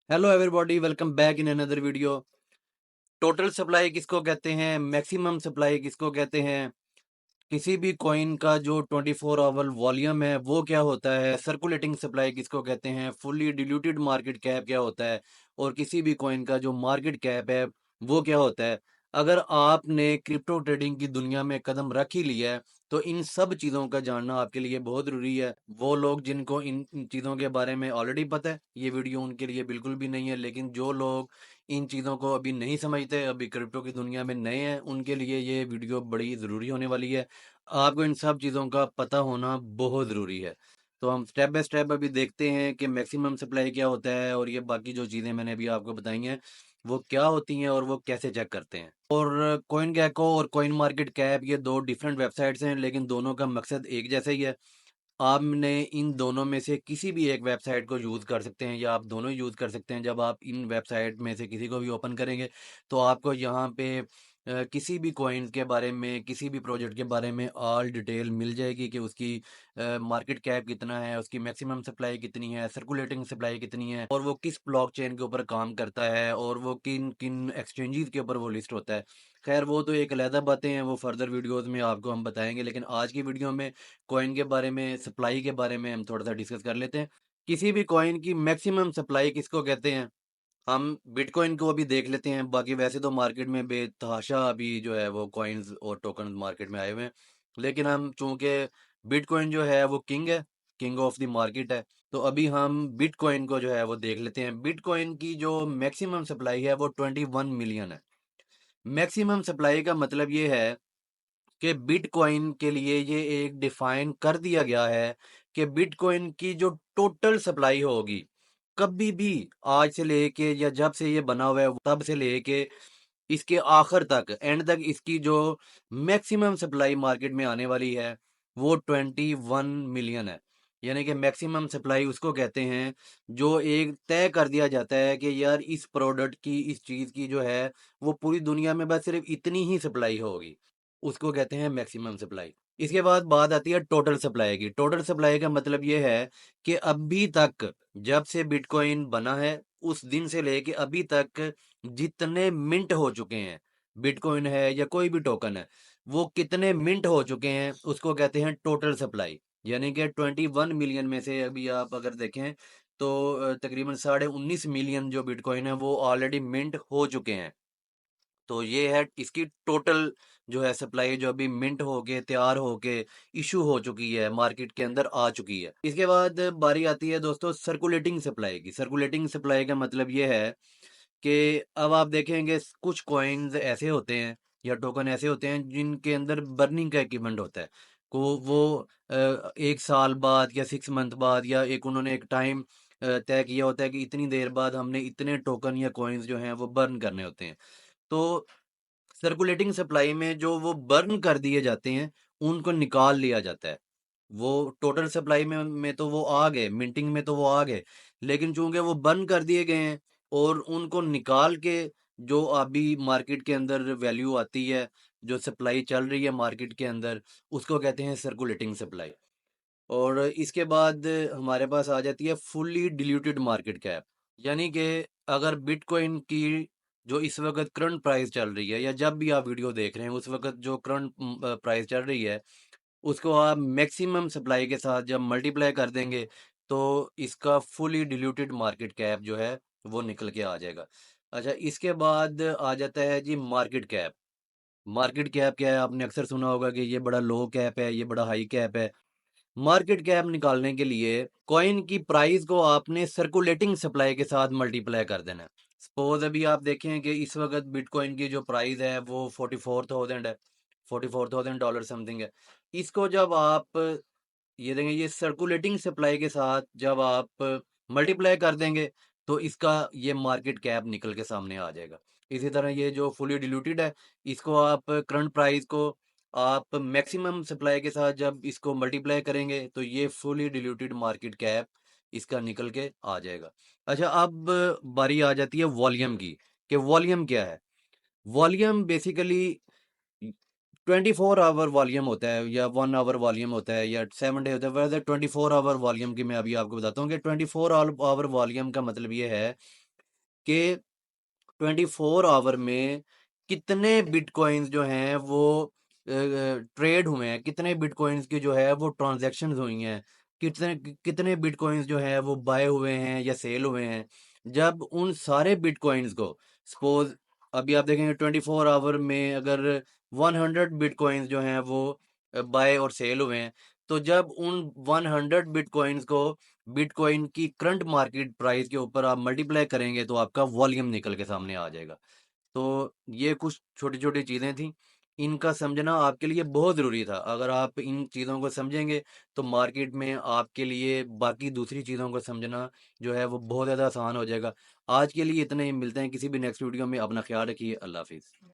Hello everybody, welcome back in another video. Total supply किसको कहते हैं, मैक्सिमम सप्लाई किसको कहते हैं, किसी भी कॉइन का जो 24 आवर वॉल्यूम है वो क्या होता है, सर्कुलेटिंग सप्लाई किसको कहते हैं, फुल्ली डिल्यूटेड मार्केट कैप क्या होता है, और किसी भी कॉइन का जो मार्केट कैप है वो क्या होता है। अगर आपने क्रिप्टो ट्रेडिंग की दुनिया में कदम रख ही लिया है तो इन सब चीज़ों का जानना आपके लिए बहुत ज़रूरी है। वो लोग जिनको इन चीज़ों के बारे में ऑलरेडी पता है, ये वीडियो उनके लिए बिल्कुल भी नहीं है, लेकिन जो लोग इन चीज़ों को अभी नहीं समझते, अभी क्रिप्टो की दुनिया में नए हैं, उनके लिए ये वीडियो बड़ी ज़रूरी होने वाली है। आपको इन सब चीज़ों का पता होना बहुत ज़रूरी है। तो हम स्टेप बाय स्टेप अभी देखते हैं कि मैक्सिमम सप्लाई क्या होता है, और ये बाकी जो चीज़ें मैंने अभी आपको बताई हैं वो क्या होती हैं और वो कैसे चेक करते हैं। और कॉइन गैको और कॉइन मार्केट कैप ये दो डिफरेंट वेबसाइट्स हैं, लेकिन दोनों का मकसद एक जैसा ही है। आपने इन दोनों में से किसी भी एक वेबसाइट को यूज़ कर सकते हैं, या आप दोनों यूज़ कर सकते हैं। जब आप इन वेबसाइट में से किसी को भी ओपन करेंगे तो आपको यहाँ पे किसी भी कॉइन के बारे में, किसी भी प्रोजेक्ट के बारे में ऑल डिटेल मिल जाएगी कि उसकी मार्केट कैप कितना है, उसकी मैक्सिमम सप्लाई कितनी है, सर्कुलेटिंग सप्लाई कितनी है, और वो किस ब्लॉकचेन के ऊपर काम करता है, और वो किन किन एक्सचेंजेस के ऊपर वो लिस्ट होता है। खैर वो तो एक अलहदा बातें हैं, वो फर्दर वीडियोस में आपको हम बताएंगे, लेकिन आज की वीडियो में कॉइन के बारे में, सप्लाई के बारे में हम थोड़ा सा डिस्कस कर लेते हैं। किसी भी कॉइन की मैक्सिमम सप्लाई किसको कहते हैं, हम बिटकॉइन को अभी देख लेते हैं। बाकी वैसे तो मार्केट में बेतहाशा अभी जो है वो कॉइन्स और टोकन मार्केट में आए हुए हैं, लेकिन हम चूंकि बिटकॉइन जो है वो किंग है, किंग ऑफ द मार्केट है, तो अभी हम बिटकॉइन को जो है वो देख लेते हैं। बिटकॉइन की जो मैक्सिमम सप्लाई है वो 21 मिलियन है। मैक्सिमम सप्लाई का मतलब ये है कि बिटकॉइन के लिए ये एक डिफाइन कर दिया गया है कि बिटकॉइन की जो टोटल सप्लाई होगी, कभी भी आज से लेके या जब से ये बना हुआ है तब से लेके इसके आखिर तक, एंड तक, इसकी जो मैक्सिमम सप्लाई मार्केट में आने वाली है वो 21 मिलियन है। यानी कि मैक्सिमम सप्लाई उसको कहते हैं जो एक तय कर दिया जाता है कि यार इस प्रोडक्ट की, इस चीज़ की जो है वो पूरी दुनिया में बस सिर्फ इतनी ही सप्लाई होगी, उसको कहते हैं मैक्सिमम सप्लाई। इसके बाद बात आती है टोटल सप्लाई की। टोटल सप्लाई का मतलब ये है कि अभी तक, जब से बिटकॉइन बना है उस दिन से लेके अभी तक जितने मिंट हो चुके हैं, बिटकॉइन है या कोई भी टोकन है, वो कितने मिंट हो चुके हैं उसको कहते हैं टोटल सप्लाई। यानी कि 21 मिलियन में से अभी आप अगर देखें तो तकरीबन 19.5 मिलियन जो बिटकॉइन है वो ऑलरेडी मिंट हो चुके हैं। तो ये है इसकी टोटल जो है सप्लाई, जो अभी मिंट होके, तैयार होके, इशू हो चुकी है, मार्केट के अंदर आ चुकी है। इसके बाद बारी आती है दोस्तों सर्कुलेटिंग सप्लाई की। सर्कुलेटिंग सप्लाई का मतलब ये है कि अब आप देखेंगे कुछ कॉइन्स ऐसे होते हैं या टोकन ऐसे होते हैं जिनके अंदर बर्निंग का इक्विपमेंट होता है। को वो 1 साल बाद या 6 मंथ बाद, या एक उन्होंने एक टाइम तय किया होता है कि इतनी देर बाद हमने इतने टोकन या कॉइन्स जो हैं वो बर्न करने होते हैं। तो सर्कुलेटिंग सप्लाई में जो वो बर्न कर दिए जाते हैं उनको निकाल लिया जाता है। वो टोटल सप्लाई में तो वो आ गए, मिंटिंग में तो वो आ गए, लेकिन चूंकि वो बर्न कर दिए गए हैं और उनको निकाल के जो अभी मार्केट के अंदर वैल्यू आती है, जो सप्लाई चल रही है मार्केट के अंदर, उसको कहते हैं सर्कुलेटिंग सप्लाई। और इसके बाद हमारे पास आ जाती है फुल्ली डिल्यूटेड मार्केट कैप। यानी कि अगर बिटकॉइन की जो इस वक्त करंट प्राइस चल रही है, या जब भी आप वीडियो देख रहे हैं उस वक्त जो करंट प्राइस चल रही है, उसको आप मैक्सिमम सप्लाई के साथ जब मल्टीप्लाई कर देंगे तो इसका फुली डिल्यूटेड मार्केट कैप जो है वो निकल के आ जाएगा। अच्छा, इसके बाद आ जाता है जी मार्केट कैप। मार्केट कैप क्या है, आपने अक्सर सुना होगा कि ये बड़ा लो कैप है, ये बड़ा हाई कैप है। मार्केट कैप निकालने के लिए कॉइन की प्राइस को आपने सर्कुलेटिंग सप्लाई के साथ मल्टीप्लाई कर देना है। सपोज अभी आप देखें कि इस वक्त बिटकॉइन की जो प्राइस है वो 44,000 है, $44,000 समथिंग है। इसको जब आप ये देंगे, ये सर्कुलेटिंग सप्लाई के साथ जब आप मल्टीप्लाई कर देंगे तो इसका ये मार्केट कैप निकल के सामने आ जाएगा। इसी तरह ये जो फुली डिल्यूटेड है, इसको आप करंट प्राइस को आप मैक्सिमम सप्लाई के साथ जब इसको मल्टीप्लाई करेंगे तो ये फुली डिल्यूटेड मार्केट कैप इसका निकल के आ जाएगा। अच्छा, अब बारी आ जाती है वॉल्यूम की, कि वॉल्यूम क्या है। वॉल्यूम बेसिकली 24 आवर वॉल्यूम होता है, या 1 आवर वॉल्यूम होता है, या 7 डे होता है। वैसे 24 आवर वॉल्यूम की मैं अभी आपको बताता हूँ कि 24 आवर वॉल्यूम का मतलब ये है कि 24 आवर में कितने बिटकॉइंस जो हैं वो ट्रेड हुए हैं, कितने बिटकॉइंस की जो है वो ट्रांजैक्शंस हुई हैं, कितने कितने बिटकॉइंस जो है वो बाय हुए हैं या सेल हुए हैं। जब उन सारे बिटकॉइंस को सपोज अभी आप देखेंगे 24 आवर में अगर 100 बिटकॉइंस जो हैं वो बाय और सेल हुए हैं, तो जब उन 100 बिटकॉइंस को बिटकॉइन की करंट मार्केट प्राइस के ऊपर आप मल्टीप्लाई करेंगे तो आपका वॉल्यूम निकल के सामने आ जाएगा। तो ये कुछ छोटी-छोटी चीज़ें थी, इनका समझना आपके लिए बहुत ज़रूरी था। अगर आप इन चीज़ों को समझेंगे तो मार्केट में आपके लिए बाकी दूसरी चीज़ों को समझना जो है वो बहुत ज़्यादा आसान हो जाएगा। आज के लिए इतना ही, मिलते हैं किसी भी नेक्स्ट वीडियो में। अपना ख्याल रखिए। अल्लाह हाफ़िज़।